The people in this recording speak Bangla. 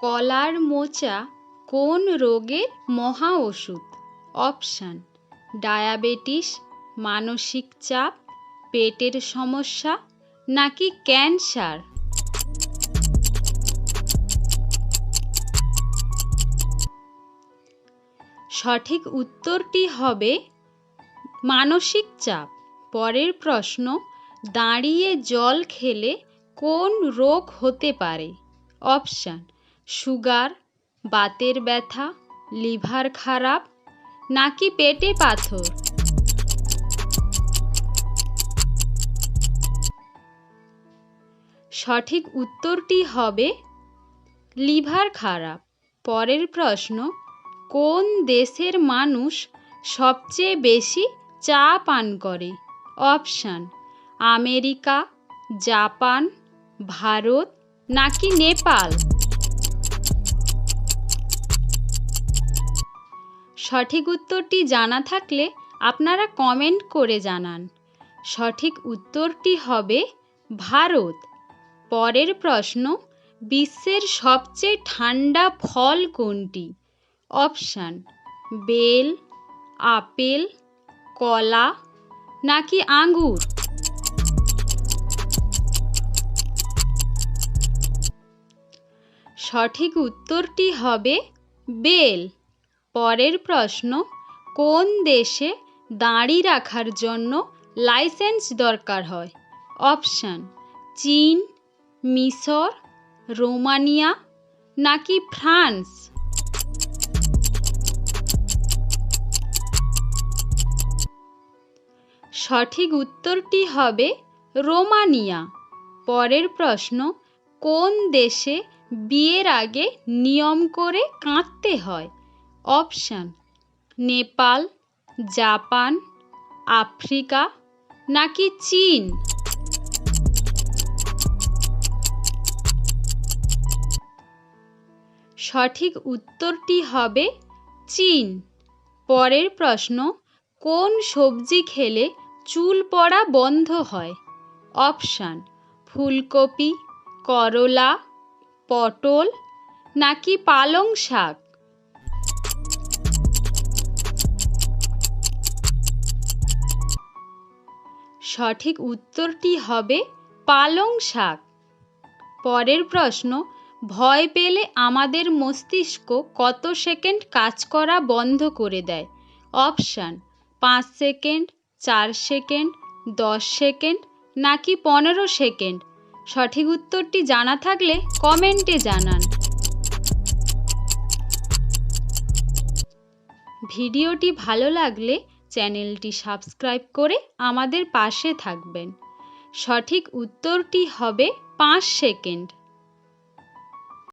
কলার মোচা কোন রোগের মহা ওষুধ? অপশান: ডায়াবেটিস, মানসিক চাপ, পেটের সমস্যা নাকি ক্যান্সার? সঠিক উত্তরটি হবে মানসিক চাপ। পরের প্রশ্ন: দাঁড়িয়ে জল খেলে কোন রোগ হতে পারে? অপশান: সুগার, বাতের ব্যথা, লিভার খারাপ নাকি পেটে পাথর? সঠিক উত্তরটি হবে লিভার খারাপ। পরের প্রশ্ন: কোন দেশের মানুষ সবচেয়ে বেশি চা পান করে? অপশান: আমেরিকা, জাপান, ভারত নাকি নেপাল? সঠিক উত্তরটি জানা থাকলে আপনারা কমেন্ট করে জানান। সঠিক উত্তরটি হবে ভারত। পরের প্রশ্ন: বিশ্বের সবচেয়ে ঠান্ডা ফল কোনটি? অপশান: বেল, আপেল, কলা নাকি আঙ্গুর? সঠিক উত্তরটি হবে বেল। পরের প্রশ্ন: কোন দেশে দাড়ি রাখার জন্য লাইসেন্স দরকার হয়? অপশান: চীন, মিশর, রোমানিয়া নাকি ফ্রান্স? সঠিক উত্তরটি হবে রোমানিয়া। পরের প্রশ্ন: কোন দেশে বিয়ের আগে নিয়ম করে কাঁদতে হয়? অপশান: নেপাল, জাপান, আফ্রিকা নাকি চীন? সঠিক উত্তরটি হবে চীন। পরের প্রশ্ন: কোন সবজি খেলে চুল পড়া বন্ধ হয়? অপশান: ফুলকপি, করলা, পটল নাকি পালং শাক? সঠিক উত্তরটি হবে পালং শাক। পরের প্রশ্ন: ভয় পেলে আমাদের মস্তিষ্ক কত সেকেন্ড কাজ করা বন্ধ করে দেয়? অপশান: 5 সেকেন্ড, 4 সেকেন্ড, 10 সেকেন্ড নাকি 15 সেকেন্ড? সঠিক উত্তরটি জানা থাকলে কমেন্টে জানান। ভিডিওটি ভালো লাগলে চ্যানেলটি সাবস্ক্রাইব করে আমাদের পাশে থাকবেন। সঠিক উত্তরটি হবে 5 সেকেন্ড।